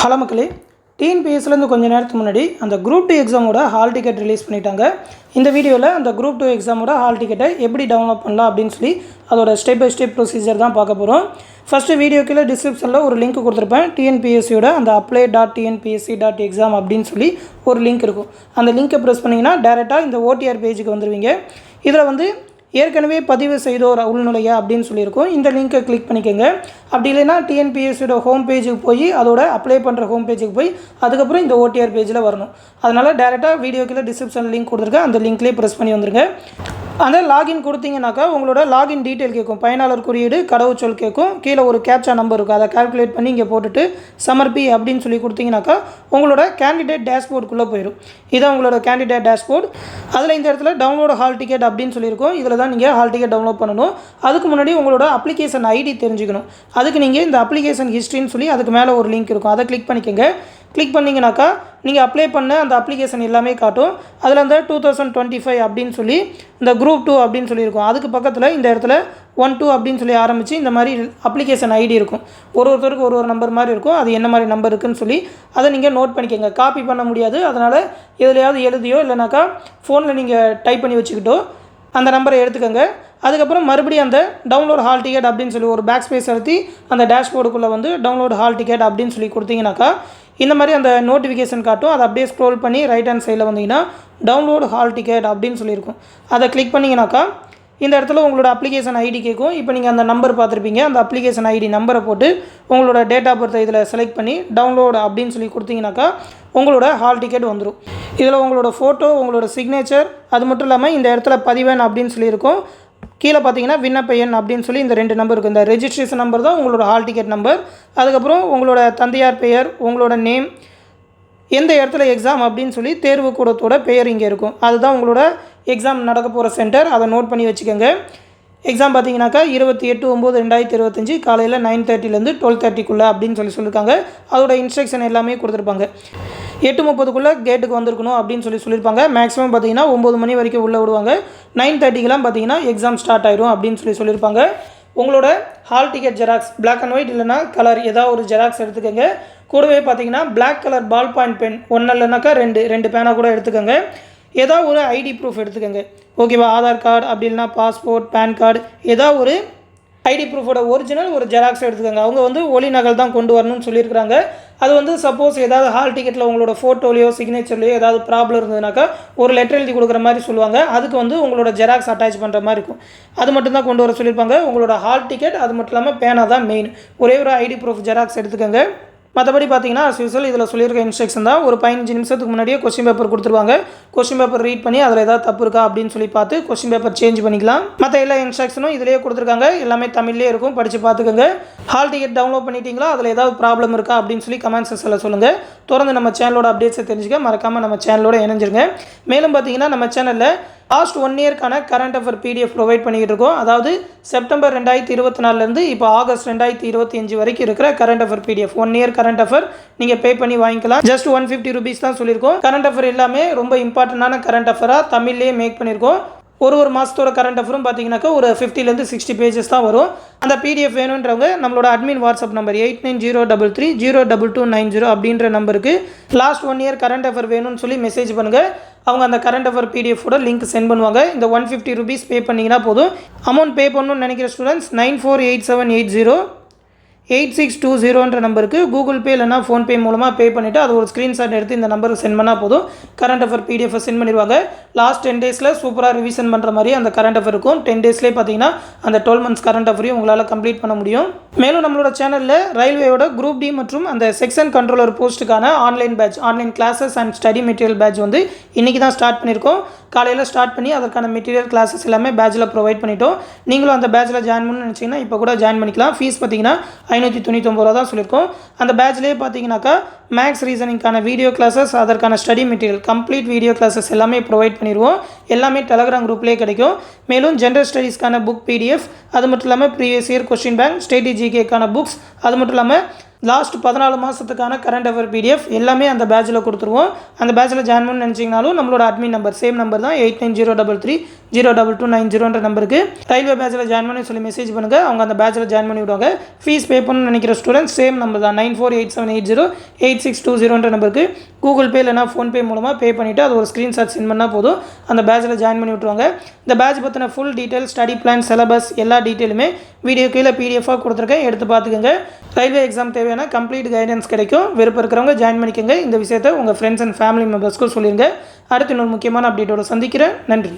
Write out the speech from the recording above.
Hello மக்களே, டிஎன்பிஎஸ்சிலேருந்து கொஞ்சம் நேரத்துக்கு முன்னாடி அந்த குரூப் 2 எக்ஸாமோட ஹால் டிக்கெட் ரிலீஸ் பண்ணிட்டாங்க. இந்த வீடியோவில் அந்த குரூப் 2 எக்ஸாமோட ஹால் டிக்கெட்டை எப்படி டவுன்லோட் பண்ணலாம் அப்படின்னு சொல்லி அதோட ஸ்டெப் பை ஸ்டெப் ப்ரொசீஜர் தான் பார்க்க போகிறோம். ஃபஸ்ட்டு வீடியோ கீழே டிஸ்கிரிப்ஷனில் ஒரு லிங்க் கொடுத்துருப்பேன். டிஎன்பிஎஸ்சியோட அந்த apply.tnpsc.exam அப்படின்னு சொல்லி ஒரு லிங்க் இருக்கும். அந்த லிங்க்கை ப்ரெஸ் பண்ணிங்கன்னா டேரெக்டாக இந்த ஓடிஆர் பேஜுக்கு வந்துடுவீங்க. இதில் வந்து ஏற்கனவே பதிவு செய்தோர் உள்நுழைய அப்படின்னு சொல்லியிருக்கோம். இந்த லிங்க்கை கிளிக் பண்ணிக்கோங்க. அப்படி இல்லைன்னா டிஎன்பிஎஸ்சியோட ஹோம் பேஜுக்கு போய் அதோட அப்ளை பண்ணுற ஹோம் பேஜுக்கு போய் அதுக்கப்புறம் இந்த ஓடிஆர் பேஜில் வரணும். அதனால் டேரெக்டாக வீடியோக்கில் டிஸ்கிரிப்ஷன் லிங்க் கொடுத்துருக்கேன். அந்த லிங்க்லேயே ப்ரெஸ் பண்ணி வந்துருங்க. அந்த லாகின் கொடுத்தீங்கன்னாக்கா உங்களோட லாகின் டீட்டெயில் கேட்கும். பயனாளர் குறியீடு, கடவுச்சொல் கேட்கும். கீழே ஒரு கேப்சா நம்பர் இருக்கும். அதை கால்குலேட் பண்ணி இங்கே போட்டுட்டு சமர்ப்பி அப்படின்னு சொல்லி கொடுத்தீங்கன்னாக்கா உங்களோட கேண்டிடேட் டேஷ்போர்டுக்குள்ளே போயிடும். இதான் உங்களோட கேண்டிடேட் டேஷ்போர்டு. அதில் இந்த இடத்துல டவுன்லோட் ஹால் டிக்கெட் அப்படின்னு சொல்லியிருக்கோம். இதில் தான் நீங்கள் ஹால் டிக்கெட் டவுன்லோட் பண்ணணும். அதுக்கு முன்னாடி உங்களோட அப்ளிகேஷன் ஐடி தெரிஞ்சுக்கணும். அதுக்கு நீங்கள் இந்த அப்ளிகேஷன் ஹிஸ்ட்ரின்னு சொல்லி அதுக்கு மேலே ஒரு லிங்க் இருக்கும். அதை கிளிக் பண்ணிக்கோங்க. கிளிக் பண்ணிங்கனாக்கா நீங்கள் அப்ளை பண்ண அந்த அப்ளிகேஷன் எல்லாமே காட்டும். அதில் அந்த 2025 அப்படின்னு சொல்லி இந்த குரூப் 2 அப்படின்னு சொல்லியிருக்கும். அதுக்கு பக்கத்தில் இந்த இடத்துல 12 அப்படின்னு சொல்லி ஆரம்பித்து இந்த மாதிரி அப்ளிகேஷன் ஐடி இருக்கும். ஒருத்தருக்கு ஒரு நம்பர் மாதிரி இருக்கும். அது என்ன மாதிரி நம்பர் இருக்குதுன்னு சொல்லி அதை நீங்கள் நோட் பண்ணிக்கோங்க. காப்பி பண்ண முடியாது. அதனால் எதுலையாவது எழுதியோ இல்லைனாக்கா ஃபோனில் நீங்கள் டைப் பண்ணி வச்சுக்கிட்டோ அந்த நம்பரை எடுத்துக்கோங்க. அதுக்கப்புறம் மறுபடியும் அந்த டவுன்லோட் ஹால் டிக்கெட் அப்படின்னு சொல்லி ஒரு பேக் ஸ்பேஸ் அழுத்தி அந்த டேஷ்போர்டுக்குள்ளே வந்து டவுன்லோட் ஹால் டிக்கெட் அப்படின்னு சொல்லி கொடுத்தீங்கன்னாக்கா இந்த மாதிரி அந்த நோட்டிஃபிகேஷன் காட்டும். அதை அப்படியே ஸ்க்ரோல் பண்ணி ரைட் ஹேண்ட் சைடில் வந்தீங்கன்னா டவுன்லோட் ஹால் டிக்கெட் அப்படின்னு சொல்லியிருக்கும். அதை கிளிக் பண்ணிங்கனாக்கா இந்த இடத்துல உங்களோட அப்ளிகேஷன் ஐடி கேட்கும். இப்போ நீங்கள் அந்த நம்பர் பார்த்துருப்பீங்க. அந்த அப்ளிகேஷன் ஐடி நம்பரை போட்டு உங்களோட டேட் ஆஃப் பர்த்தை இதில் செலக்ட் பண்ணி டவுன்லோட் அப்படின்னு சொல்லி கொடுத்தீங்கனாக்கா உங்களோட ஹால் டிக்கெட் வந்துடும். இதில் உங்களோட ஃபோட்டோ, உங்களோட சிக்னேச்சர், அது மட்டும் இல்லாமல் இந்த இடத்துல பதிவெண் அப்படின்னு சொல்லியிருக்கும். கீழே பார்த்தீங்கன்னா விண்ணப்ப எண் அப்படின்னு சொல்லி இந்த 2 நம்பர் இருக்குது. இந்த ரெஜிஸ்ட்ரேஷன் நம்பர் தான் உங்களோட ஹால் டிக்கெட் நம்பர். அதுக்கப்புறம் உங்களோட தந்தையார் பெயர், உங்களோட நேம், எந்த இடத்துல எக்ஸாம் அப்படின்னு சொல்லி தேர்வு கூடத்தோட பெயர் இங்கே இருக்கும். அதுதான் உங்களோட எக்ஸாம் நடக்க போகிற சென்டர். அதை நோட் பண்ணி வச்சுக்கோங்க. எக்ஸாம் பார்த்தீங்கன்னாக்கா 28/9/2025 காலையில் 9:30லேருந்து 12:30 அப்படின்னு சொல்லியிருக்காங்க. அதோட இன்ஸ்ட்ரக்ஷன் எல்லாமே கொடுத்துருப்பாங்க. 8:30 கேட்டுக்கு வந்திருக்கணும் அப்படின்னு சொல்லியிருப்பாங்க. மேக்ஸிமம் பார்த்தீங்கன்னா 9 மணி வரைக்கும் உள்ளே விடுவாங்க. 9:30 பார்த்தீங்கன்னா எக்ஸாம் ஸ்டார்ட் ஆயிடும் அப்படின்னு சொல்லியிருப்பாங்க. உங்களோட hall ticket xerox black and white இல்லைனா கலர் ஏதாவது ஒரு ஜெராக்ஸ் எடுத்துக்கோங்க. கூடவே பார்த்தீங்கன்னா black colour ball point pen 1 இல்லைனாக்கா 2 பேனாக கூட எடுத்துக்கோங்க. ஏதாவது ஒரு ஐடி ப்ரூஃப் எடுத்துக்கோங்க. ஓகேவா? ஆதார் கார்டு, அப்படி இல்லைனா பாஸ்போர்ட், பேன் கார்டு, ஏதாவது ஒரு ஐடி ப்ரூஃபோட ஒரிஜினல் ஒரு ஜெராக்ஸ் எடுத்துக்கோங்க. அவங்க வந்து ஒலி நகல் தான் கொண்டு வரணும்னு சொல்லியிருக்கிறாங்க. அது வந்து சப்போஸ் ஏதாவது ஹால் டிக்கெட்டில் உங்களோட ஃபோட்டோலையோ சிக்னேச்சர்லையோ ஏதாவது ப்ராப்ளம் இருந்ததுனாக்கா ஒரு லெட்டர் எழுதி கொடுக்குற மாதிரி சொல்லுவாங்க. அதுக்கு வந்து உங்களோட ஜெராக்ஸ் அட்டாச் பண்ணுற மாதிரி இருக்கும். அது மட்டும் தான் கொண்டு வர சொல்லியிருப்பாங்க. உங்களோட ஹால் டிக்கெட், அது மட்டும் இல்லாமல் பேனா தான் மெயின். ஒரே ஒரு ஐடி ப்ரூஃப் ஜெராக்ஸ் எடுத்துக்கோங்க. மற்றபடி பார்த்தீங்கன்னா யூஸ்வல் இதில் சொல்லியிருக்க இன்ஸ்ட்ரக்ஷன் தான். ஒரு 15 நிமிஷத்துக்கு முன்னாடியே கொஸ்டின் பேப்பர் கொடுத்துருவாங்க. கொஸ்டின் பேப்பர் ரீட் பண்ணி அதில் ஏதாவது தப்பு இருக்கா அப்படின்னு சொல்லி பார்த்து கொஸ்டின் பேப்பர் சேஞ்ச் பண்ணிக்கலாம். மற்ற எல்லா இன்ஸ்ட்ரக்ஷனும் இதிலேயே கொடுத்துருக்காங்க. எல்லாமே தமிழ்லேயே இருக்கும். படித்து பார்த்துக்கோங்க. ஹால் டிக்கெட் டவுன்லோட் பண்ணிட்டீங்களா? அதில் ஏதாவது ப்ராப்ளம் இருக்கா அப்படின்னு சொல்லி கமெண்ட் செக்ஷனில் சொல்லுங்கள். தொடர்ந்து நம்ம சேனலோட அப்டேட்ஸை தெரிஞ்சுக்க மறக்காமல் நம்ம சேனலோட இணைஞ்சிருங்க. மேலும் பார்த்தீங்கன்னா நம்ம சேனலில் லாஸ்ட் 1 இயர்க்கான கரண்ட் அஃபேர் PDF ப்ரொவைட் பண்ணிக்கிட்டு இருக்கோம். அதாவது செப்டம்பர் 2024லேருந்து இப்போ ஆகஸ்ட் 2025 வரைக்கும் இருக்கிற current affair PDF 1 year current affair நீங்கள் பே பண்ணி வாங்கிக்கலாம். ஜஸ்ட் 150 rupees தான் சொல்லியிருக்கோம். கரண்ட் அஃபேர் எல்லாமே ரொம்ப இம்பார்ட்டண்டான கரண்ட் அஃபேராக தமிழ்லேயே மேக் பண்ணியிருக்கோம். ஒரு மாதத்தோட கரண்ட் அஃபரும் பார்த்தீங்கன்னாக்கா ஒரு 50லேருந்து 60 பேஜஸ் தான் வரும். அந்த PDF வேணுன்றவங்க நம்மளோட அட்மின் வாட்ஸ்அப் நம்பர் 8903302290 அப்படின்ற நம்பருக்கு லாஸ்ட் 1 இயர் கரண்ட் அஃபேர் வேணும்னு சொல்லி மெசேஜ் பண்ணுங்கள். அவங்க அந்த கரண்ட் அஃபேர் PDFோட லிங்க் சென்ட் பண்ணுவாங்க. இந்த 150 rupees பே பண்ணிங்கன்னா போதும். அமௌண்ட் பே பண்ணணும்னு நினைக்கிற ஸ்டூடெண்ட்ஸ் 9487808620 நம்பருக்கு கூகுள் பே இல்லைனா ஃபோன்பே மூலமாக பே பண்ணிவிட்டு அது ஒரு ஸ்க்ரீன்ஷாட் எடுத்து இந்த நம்பருக்கு சென்ட் பண்ணால் போதும். கரண்ட் அஃபேர் PDF சென்ட் பண்ணிடுவாங்க. லாஸ்ட் 10 டேஸில் சூப்பராக ரிவிஷன் பண்ணுற மாதிரி அந்த கரண்ட் அஃபேர் இருக்கும். 10 டேஸ்லேயே பார்த்தீங்கன்னா அந்த 12 months கரண்ட் அஃபரையும் உங்களால் கம்ப்ளீட் பண்ண முடியும். மேலும் நம்மளோட சேனலில் ரயில்வேயோட குரூப் D மற்றும் அந்த செக்ஷன் கண்ட்ரோலர் போஸ்ட்டுக்கான online batch, online classes and study material batch வந்து இன்றைக்கி தான் ஸ்டார்ட் பண்ணியிருக்கோம். காலையில் ஸ்டார்ட் பண்ணி அதற்கான மெட்டீரியல் கிளாஸஸ் எல்லாமே பேட்சில் ப்ரொவைட் பண்ணிட்டோம். நீங்களும் அந்த பேட்சில் ஜாயின் பண்ணணும்னு நினச்சிங்கன்னா இப்போ கூட ஜாயின் பண்ணிக்கலாம். ஃபீஸ் பார்த்தீங்கன்னா 599 தான் சொல்லியிருக்கோம். அந்த பேட்ச்லேயே பார்த்தீங்கன்னாக்கா மேக்ஸ் ரீசனிங்கான வீடியோ கிளாஸஸ், அதற்கான study material complete video classes எல்லாமே ப்ரொவைட் பண்ணிடுவோம். எல்லாமே டெலகிராம் குரூப்லேயே கிடைக்கும். மேலும் ஜென்ரல் ஸ்டடீஸ்க்கான புக் PDF, அது மட்டும் இல்லாமல் previous year question bank, state GKக்கான புக்ஸ், அது மட்டும் இல்லாமல் லாஸ்ட் 14 மாதத்துக்கான கரண்ட் அஃபேர் பிடிஎஃப் எல்லாமே அந்த பேட்சில் கொடுத்துருவோம். அந்த பேட்சில் ஜாயின் பண்ணணும்னு நினச்சிங்கனாலும் நம்மளோட அட்மின் நம்பர் சேம் நம்பர் தான் 8903302290 நம்பருக்கு ரயில்வே பேட்சில் ஜாயின் பண்ணி சொல்லி மெசேஜ் பண்ணுங்கள். அவங்க அந்த பேட்சில் ஜாயின் பண்ணி விடுவாங்க. ஃபீஸ் பே பண்ணணும்னு நினைக்கிற ஸ்டூடெண்ட்ஸ் சேம் நம்பர் தான் 9487808620 நம்பருக்கு கூகுள் பே இல்லைனா ஃபோன்பே மூலமாக பே பண்ணிவிட்டு அது ஒரு ஸ்க்ரீன்ஷாட் சென்ட் பண்ணால் போதும். அந்த பேட்சில் ஜாயின் பண்ணி விட்டுருவாங்க. இந்த பேட்ச் பற்றின full detail, study plan, syllabus எல்லா டீட்டெயிலுமே வீடியோ கீழே பிடிஎஃபாக கொடுத்துருக்கேன், எடுத்து பார்த்துக்கோங்க. ரயில்வே எக்ஸாம் தேவையான கம்ப்ளீட் கைடன்ஸ் கிடைக்கும். விருப்பம் இருக்கிறவங்க ஜாயின் பண்ணிக்கோங்க. இந்த விஷயத்தை உங்கள் ஃப்ரெண்ட்ஸ் அண்ட் ஃபேமிலி மெம்பர்ஸ்க்கும் சொல்லிடுங்க. அடுத்து இன்னொரு முக்கியமான அப்டேட்டோட சந்திக்கிறேன். நன்றி.